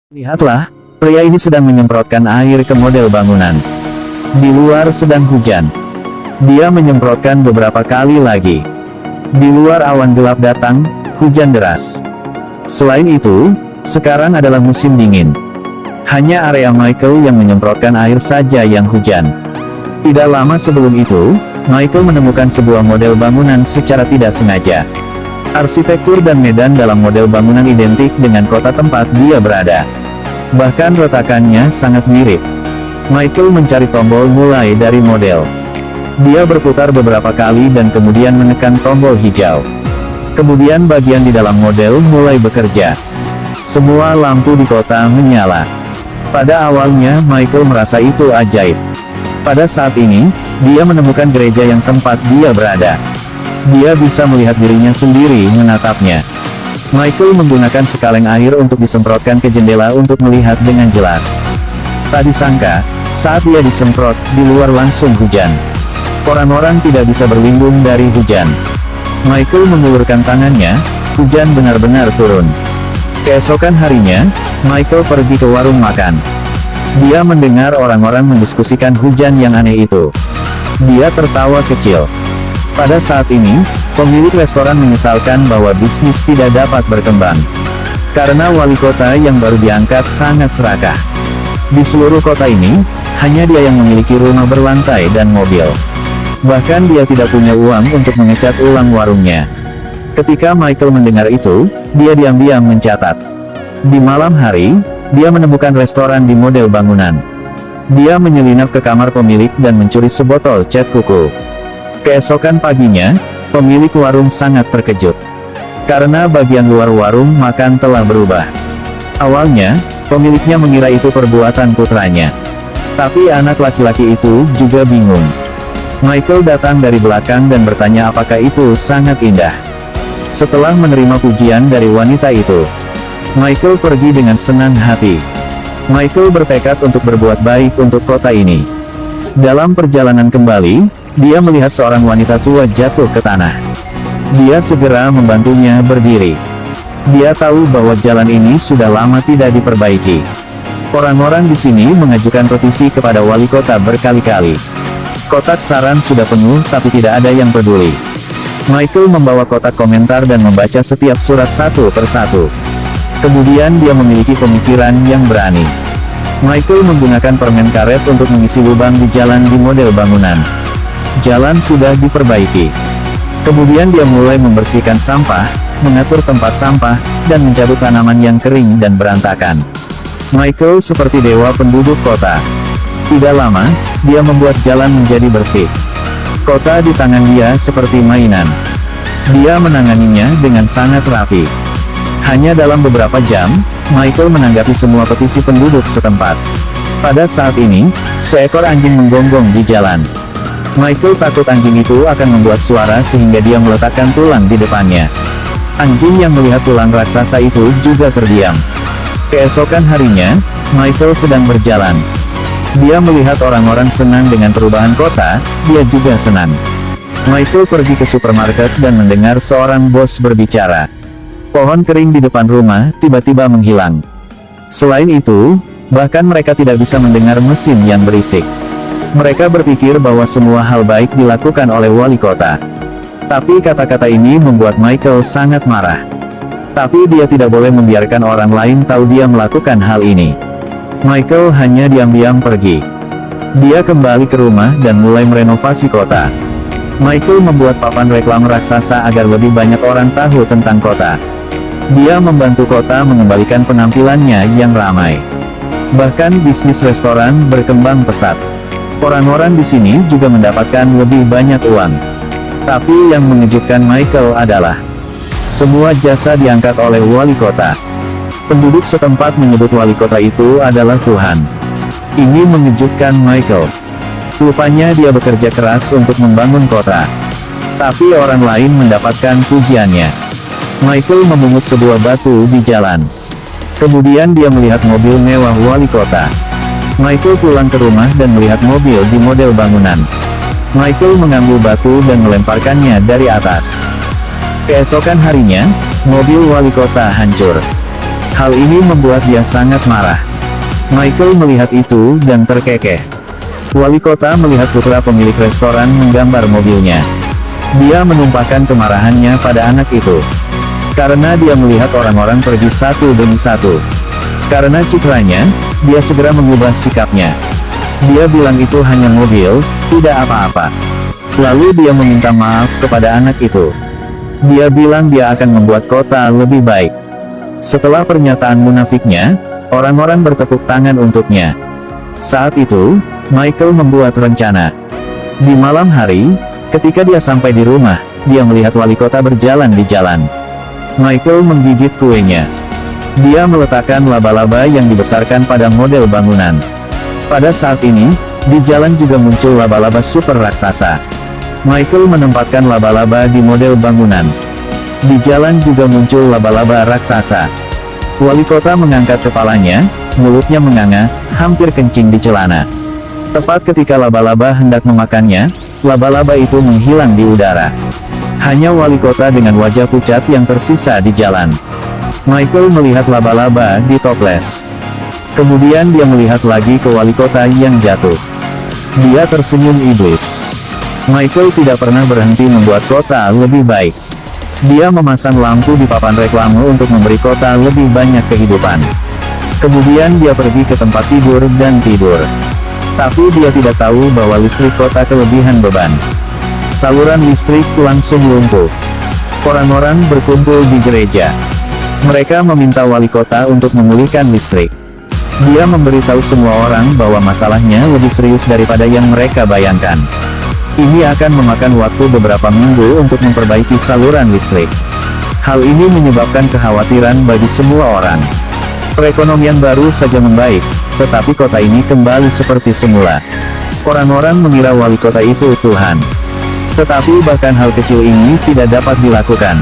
Lihatlah, pria ini sedang menyemprotkan air ke model bangunan. Di luar sedang hujan. Dia menyemprotkan beberapa kali lagi. Di luar awan gelap datang, hujan deras. Selain itu, sekarang adalah musim dingin. Hanya area Michael yang menyemprotkan air saja yang hujan. Tidak lama sebelum itu, Michael menemukan sebuah model bangunan secara tidak sengaja. Arsitektur dan medan dalam model bangunan identik dengan kota tempat dia berada. Bahkan retakannya sangat mirip. Michael mencari tombol mulai dari model. Dia berputar beberapa kali dan kemudian menekan tombol hijau. Kemudian bagian di dalam model mulai bekerja. Semua lampu di kota menyala. Pada awalnya Michael merasa itu ajaib. Pada saat ini, dia menemukan gereja yang tempat dia berada. Dia bisa melihat dirinya sendiri menatapnya. Michael menggunakan sekaleng air untuk disemprotkan ke jendela untuk melihat dengan jelas. Tak disangka, saat dia disemprot, di luar langsung hujan. Orang-orang tidak bisa berlindung dari hujan. Michael mengulurkan tangannya, hujan benar-benar turun. Keesokan harinya, Michael pergi ke warung makan. Dia mendengar orang-orang mendiskusikan hujan yang aneh itu. Dia tertawa kecil. Pada saat ini, pemilik restoran menyesalkan bahwa bisnis tidak dapat berkembang. Karena wali kota yang baru diangkat sangat serakah. Di seluruh kota ini, hanya dia yang memiliki rumah berlantai dan mobil. Bahkan dia tidak punya uang untuk mengecat ulang warungnya. Ketika Michael mendengar itu, dia diam-diam mencatat. Di malam hari, dia menemukan restoran di model bangunan. Dia menyelinap ke kamar pemilik dan mencuri sebotol cat kuku. Keesokan paginya, pemilik warung sangat terkejut. Karena bagian luar warung makan telah berubah. Awalnya, pemiliknya mengira itu perbuatan putranya. Tapi anak laki-laki itu juga bingung. Michael datang dari belakang dan bertanya apakah itu sangat indah. Setelah menerima pujian dari wanita itu, Michael pergi dengan senang hati. Michael bertekad untuk berbuat baik untuk kota ini. Dalam perjalanan kembali, dia melihat seorang wanita tua jatuh ke tanah. Dia segera membantunya berdiri. Dia tahu bahwa jalan ini sudah lama tidak diperbaiki. Orang-orang di sini mengajukan petisi kepada wali kota berkali-kali. Kotak saran sudah penuh tapi tidak ada yang peduli. Michael membawa kotak komentar dan membaca setiap surat satu persatu. Kemudian dia memiliki pemikiran yang berani. Michael menggunakan permen karet untuk mengisi lubang di jalan di model bangunan. Jalan sudah diperbaiki. Kemudian dia mulai membersihkan sampah, mengatur tempat sampah, dan mencabut tanaman yang kering dan berantakan. Michael seperti dewa penduduk kota. Tidak lama, dia membuat jalan menjadi bersih. Kota di tangan dia seperti mainan. Dia menanganinya dengan sangat rapi. Hanya dalam beberapa jam, Michael menanggapi semua petisi penduduk setempat. Pada saat ini, seekor anjing menggonggong di jalan. Michael takut anjing itu akan membuat suara sehingga dia meletakkan tulang di depannya. Anjing yang melihat tulang raksasa itu juga terdiam. Keesokan harinya, Michael sedang berjalan. Dia melihat orang-orang senang dengan perubahan kota, dia juga senang. Michael pergi ke supermarket dan mendengar seorang bos berbicara. Pohon kering di depan rumah tiba-tiba menghilang. Selain itu, bahkan mereka tidak bisa mendengar mesin yang berisik. Mereka berpikir bahwa semua hal baik dilakukan oleh wali kota. Tapi kata-kata ini membuat Michael sangat marah. Tapi dia tidak boleh membiarkan orang lain tahu dia melakukan hal ini. Michael hanya diam-diam pergi. Dia kembali ke rumah dan mulai merenovasi kota. Michael membuat papan reklam raksasa agar lebih banyak orang tahu tentang kota. Dia membantu kota mengembalikan penampilannya yang ramai. Bahkan bisnis restoran berkembang pesat. Orang-orang di sini juga mendapatkan lebih banyak uang. Tapi yang mengejutkan Michael adalah semua jasa diangkat oleh wali kota. Penduduk setempat menyebut wali kota itu adalah Tuhan. Ini mengejutkan Michael. Rupanya dia bekerja keras untuk membangun kota. Tapi orang lain mendapatkan pujiannya. Michael memungut sebuah batu di jalan. Kemudian dia melihat mobil mewah wali kota. Michael pulang ke rumah dan melihat mobil di model bangunan. Michael mengambil batu dan melemparkannya dari atas. Keesokan harinya, mobil wali kota hancur. Hal ini membuat dia sangat marah. Michael melihat itu dan terkekeh. Wali kota melihat putra pemilik restoran menggambar mobilnya. Dia menumpahkan kemarahannya pada anak itu. Karena dia melihat orang-orang pergi satu demi satu. Karena citranya, dia segera mengubah sikapnya. Dia bilang itu hanya mobil, tidak apa-apa. Lalu dia meminta maaf kepada anak itu. Dia bilang dia akan membuat kota lebih baik. Setelah pernyataan munafiknya, orang-orang bertepuk tangan untuknya. Saat itu, Michael membuat rencana. Di malam hari, ketika dia sampai di rumah, dia melihat wali kota berjalan di jalan. Michael menggigit kuenya. Dia meletakkan laba-laba yang dibesarkan pada model bangunan. Pada saat ini, di jalan juga muncul laba-laba super raksasa. Michael menempatkan laba-laba di model bangunan. Di jalan juga muncul laba-laba raksasa. Wali kota mengangkat kepalanya, mulutnya menganga, hampir kencing di celana. Tepat ketika laba-laba hendak memakannya, laba-laba itu menghilang di udara. Hanya wali kota dengan wajah pucat yang tersisa di jalan. Michael melihat laba-laba di toples. Kemudian dia melihat lagi ke wali kota yang jatuh. Dia tersenyum iblis. Michael tidak pernah berhenti membuat kota lebih baik. Dia memasang lampu di papan reklame untuk memberi kota lebih banyak kehidupan. Kemudian dia pergi ke tempat tidur dan tidur. Tapi dia tidak tahu bahwa listrik kota kelebihan beban. Saluran listrik langsung lumpuh. Orang-orang berkumpul di gereja. Mereka meminta wali kota untuk memulihkan listrik. Dia memberitahu semua orang bahwa masalahnya lebih serius daripada yang mereka bayangkan. Ini akan memakan waktu beberapa minggu untuk memperbaiki saluran listrik. Hal ini menyebabkan kekhawatiran bagi semua orang. Perekonomian baru saja membaik, tetapi kota ini kembali seperti semula. Orang-orang mengira wali kota itu Tuhan. Tetapi bahkan hal kecil ini tidak dapat dilakukan.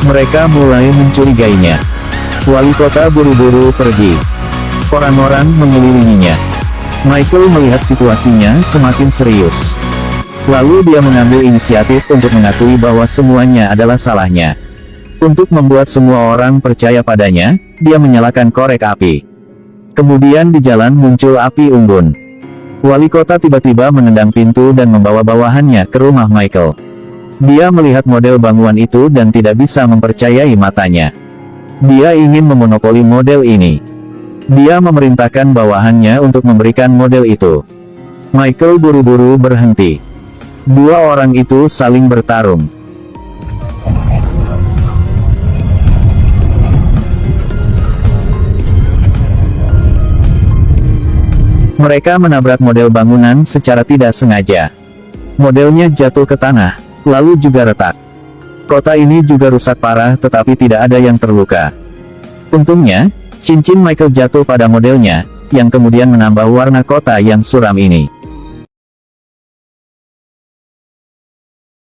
Mereka mulai mencurigainya. Wali kota buru-buru pergi. Orang-orang mengelilinginya. Michael melihat situasinya semakin serius. Lalu dia mengambil inisiatif untuk mengakui bahwa semuanya adalah salahnya. Untuk membuat semua orang percaya padanya, dia menyalakan korek api. Kemudian di jalan muncul api unggun. Wali kota tiba-tiba menendang pintu dan membawa bawahannya ke rumah Michael. Dia melihat model bangunan itu dan tidak bisa mempercayai matanya. Dia ingin memonopoli model ini. Dia memerintahkan bawahannya untuk memberikan model itu. Michael buru-buru berhenti. Dua orang itu saling bertarung. Mereka menabrak model bangunan secara tidak sengaja. Modelnya jatuh ke tanah, lalu juga retak. Kota ini juga rusak parah tetapi tidak ada yang terluka. Untungnya, cincin Michael jatuh pada modelnya, yang kemudian menambah warna kota yang suram ini.